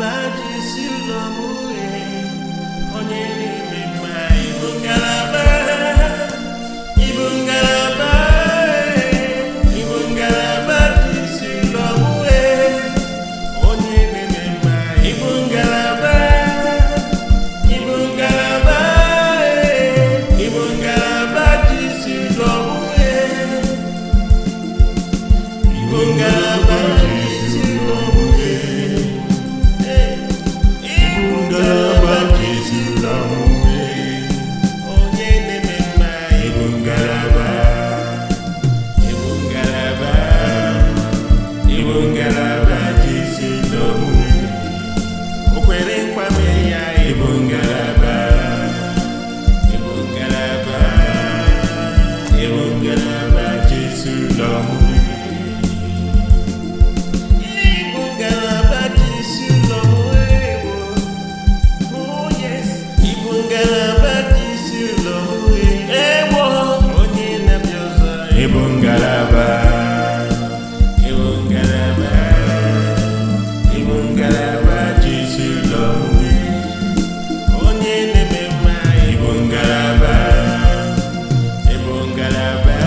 ngalaba Jesu lomue, onye neme mma. Igbo ngalaba, Igbo ngalaba, Igbo ngalaba Jesu lomue, onye neme mma. Igbo ngalaba, Igbo ngalaba, Igbo ngalaba Jesu lomue, Igbo ngalaba Jesu lomue, Igbo ngalaba Jesu lomue, onye neme mma. Igbo ngalaba, Igbo ngalaba, Igbo ngalaba Jesu lomue, o kwere nkwa mee ya. Igbo ngalaba, Igbo ngalaba, Igbo ngalaba Jesu lomue, Igbo ngalaba Jesu lomue, oh yes. Igbo ngalaba Jesu lomue, ewo onye na-abịa ọzọ. Igbo ngalaba, Igbo ngalaba, Igbo ngalaba Jesu lomue, onye na-eme mma. Igbo ngalaba, Igbo ngalaba,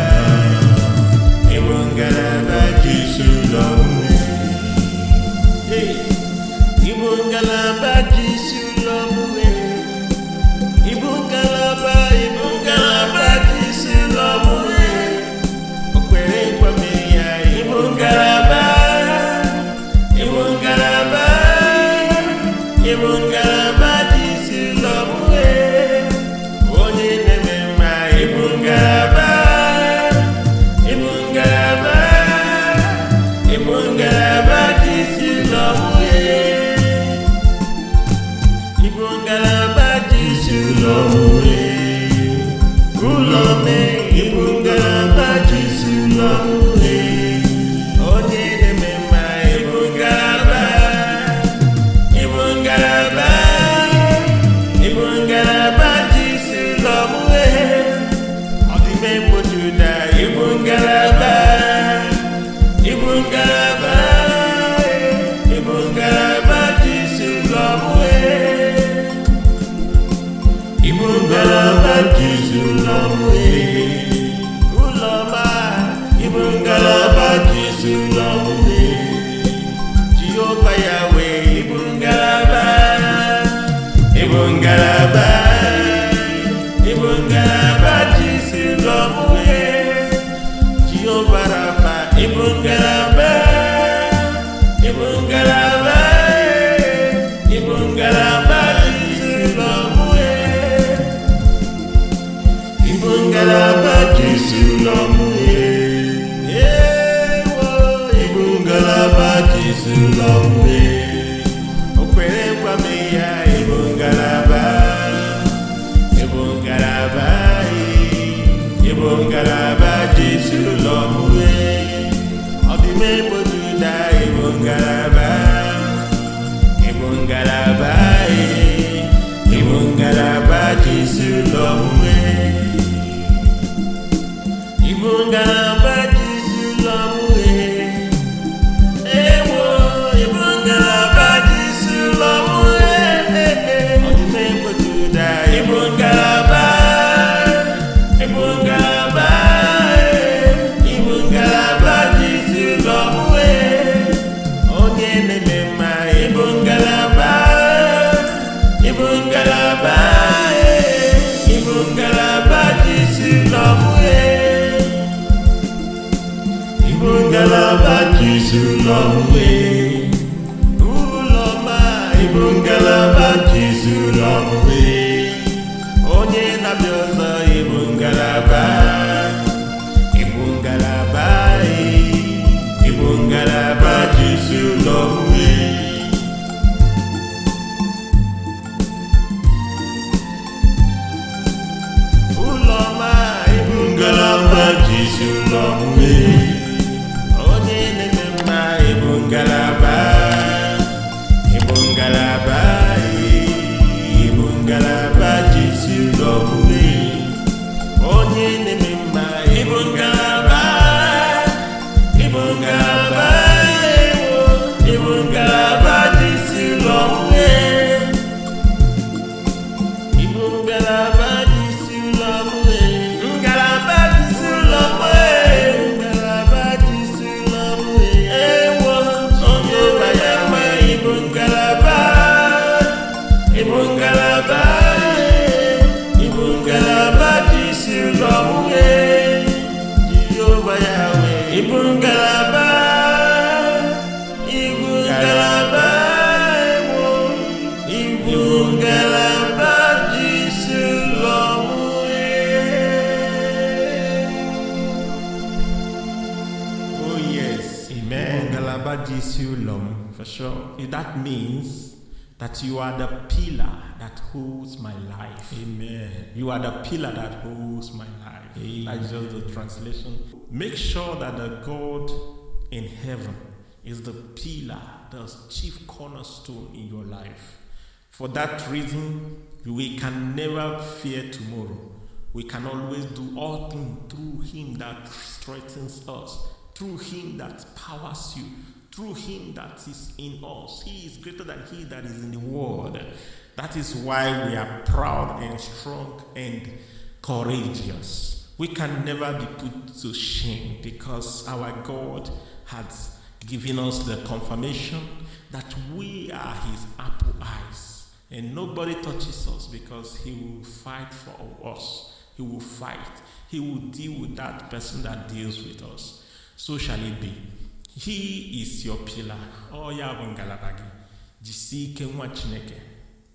Igbo ngalaba Jesu lomue, Igbo ngalaba Jesu lomue, Igbo ngalaba, Igbo ngalaba Jesu lomue, o kwere nkwa mee ya. Igbo ngalaba, Igbo ngalaba, Igbo ngalaba Jesu lomue, onye na-eme mma. Igbo ngalaba, Igbo ngalaba, Igbo ngalaba Jesu lomue, Igbo ngalaba Jesu lomue, ulome. Igbo ngalaba Jesu lomue, onye na-eme mma. Igbo ngalaba, Igbo ngalaba, Igbo ngalaba Jesu lomue, ọdịme mgbojuda. Igbo ngalaba, Igbo ngalaba, Igbo ngalaba Jesu lomue, Igbo ngalaba Jesu lomue, uloma. Igbo ngalaba Jesu lomue, Jehova Yahweh. Igbo ngalaba, Igbo ngalaba, Igbo ngalaba Jesu lomue, Jehova Rafa. Igbo ngalaba, Igbo ngalaba, Igbo ngalaba Jesu lomue, Igbo ngalaba Jesu lomue, ewo. Igbo ngalaba Jesu lomue, o kwere nkwa mee ya. Igbo ngalaba, Igbo ngalaba, Igbo ngalaba Jesu lomue, ọdịme mgbojuda. Igbo ngalaba, Igbo ngalaba, Igbo ngalaba Jesu lomue, Igbo ngalaba Jesu lomue, ewo. Igbo ngalaba Jesu lomue, ọdịme mgbojuda. Igbo ngalaba, Igbo ngalaba, Igbo ngalaba Jesu lomue, onye na-eme mma. Igbo ngalaba, Igbo ngalaba, Igbo ngalaba Jesu lomue, Igbo ngalaba Jesu lomue, uloma. Igbo ngalaba Jesu lomue, onye na-abịa ọzọ. Igbo ngalaba, Igbo ngalaba, Igbo ngalaba Jesu lomue, uloma. Igbo ngalaba Jesu lomue, onye na-eme mma. Igbo ngalaba. Jisulam, for sure. That means that you are the pillar that holds my life. Amen. You are the pillar that holds my life. Amen. That's just the translation. Make sure that the God in heaven is the pillar, the chief cornerstone in your life. For that reason, we can never fear tomorrow. We can always do all things through Him that strengthens us, through Him that powers you, through Him that is in us. He is greater than he that is in the world. That is why we are proud and strong and courageous. We can never be put to shame because our God has given us the confirmation that we are His apple eyes. And nobody touches us because He will fight for us. He will fight. He will deal with that person that deals with us. So shall it be. He is your pillar. Oh ya bụ ngalaba gị. Jisi ike nwa Chineke.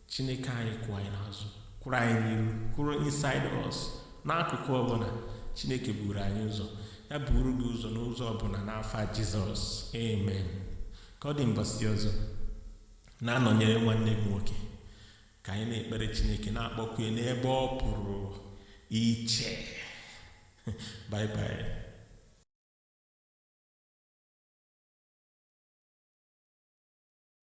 Chineke anyị kwụ anyị n'azụ. Kwụrụ anyị n'iru. Kwụrụ inside us. N'akụkụ ọbụla Chineke buru anyị ụzọ. Ya buru gị ụzọ n'ụzọ ọbụla n'afa Jizọs. Amen. Ka ọ dị mbọsị ọzọ. Na-anọnyere nwanne gị nwoke. Ka anyị na-ekpere Chineke na-akpọkwa n'ebe ọ pụrụ iche. Bye bye.